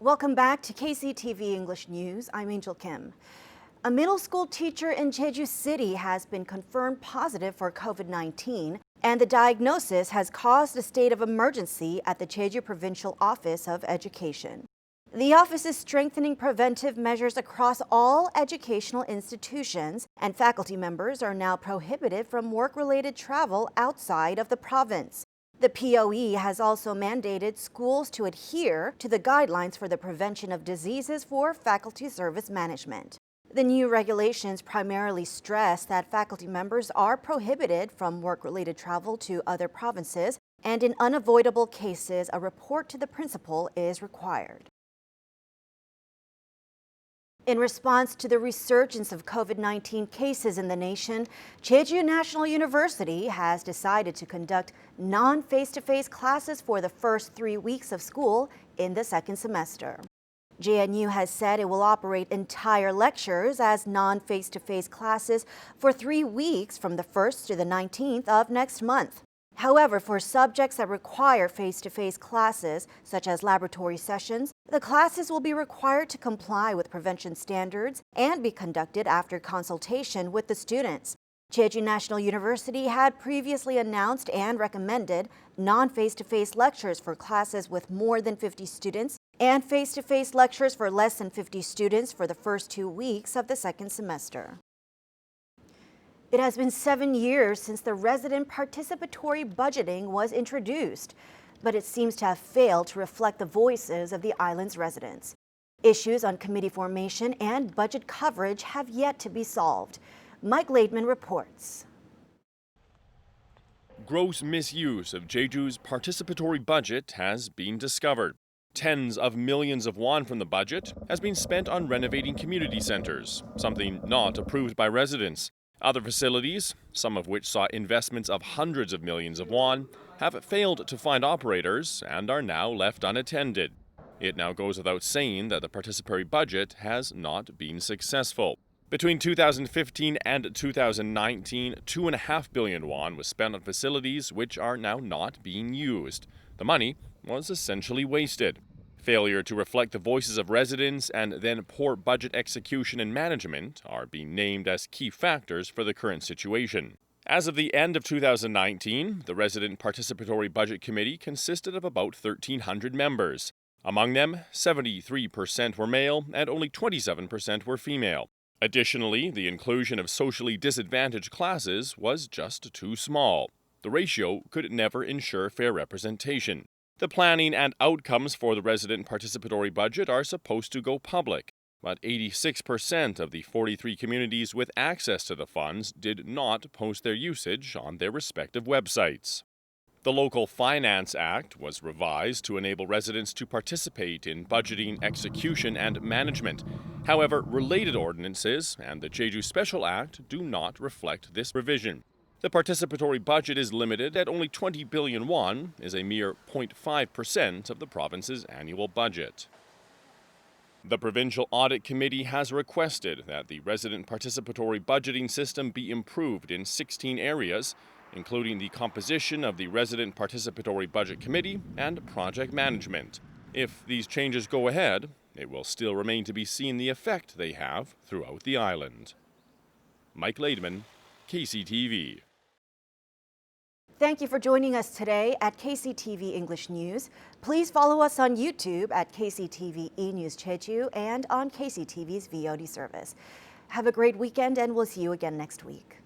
Welcome back to KCTV English News. I'm Angel Kim. A middle school teacher in Jeju City has been confirmed positive for COVID-19, and the diagnosis has caused a state of emergency at the Jeju Provincial Office of Education. The office is strengthening preventive measures across all educational institutions, and faculty members are now prohibited from work-related travel outside of the province. The POE has also mandated schools to adhere to the guidelines for the prevention of diseases for faculty service management. The new regulations primarily stress that faculty members are prohibited from work-related travel to other provinces, and in unavoidable cases, a report to the principal is required. In response to the resurgence of COVID-19 cases in the nation, Jeju National University has decided to conduct non-face-to-face classes for the first 3 weeks of school in the second semester. JNU has said it will operate entire lectures as non-face-to-face classes for 3 weeks from the 1st to the 19th of next month. However, for subjects that require face-to-face classes, such as laboratory sessions, the classes will be required to comply with prevention standards and be conducted after consultation with the students. Jeju National University had previously announced and recommended non-face-to-face lectures for classes with more than 50 students and face-to-face lectures for less than 50 students for the first 2 weeks of the second semester. It has been 7 years since the resident participatory budgeting was introduced, but it seems to have failed to reflect the voices of the island's residents. Issues on committee formation and budget coverage have yet to be solved. Mike Laidman reports. Gross misuse of Jeju's participatory budget has been discovered. Tens of millions of won from the budget has been spent on renovating community centers, something not approved by residents. Other facilities, some of which saw investments of hundreds of millions of won, have failed to find operators and are now left unattended. It now goes without saying that the participatory budget has not been successful. Between 2015 and 2019, 2.5 billion won was spent on facilities which are now not being used. The money was essentially wasted. Failure to reflect the voices of residents and then poor budget execution and management are being named as key factors for the current situation. As of the end of 2019, the Resident Participatory Budget Committee consisted of about 1,300 members. Among them, 73% were male and only 27% were female. Additionally, the inclusion of socially disadvantaged classes was just too small. The ratio could never ensure fair representation. The planning and outcomes for the resident participatory budget are supposed to go public, but 86% of the 43 communities with access to the funds did not post their usage on their respective websites. The Local Finance Act was revised to enable residents to participate in budgeting, execution, and management. However, related ordinances and the Jeju Special Act do not reflect this provision. The participatory budget is limited at only 20 billion won, is a mere 0.5% of the province's annual budget. The Provincial Audit Committee has requested that the resident participatory budgeting system be improved in 16 areas, including the composition of the Resident Participatory Budget Committee and project management. If these changes go ahead, it will still remain to be seen the effect they have throughout the island. Mike Laidman, KCTV. Thank you for joining us today at KCTV English News. Please follow us on YouTube at KCTV E-News Jeju and on KCTV's VOD service. Have a great weekend, and we'll see you again next week.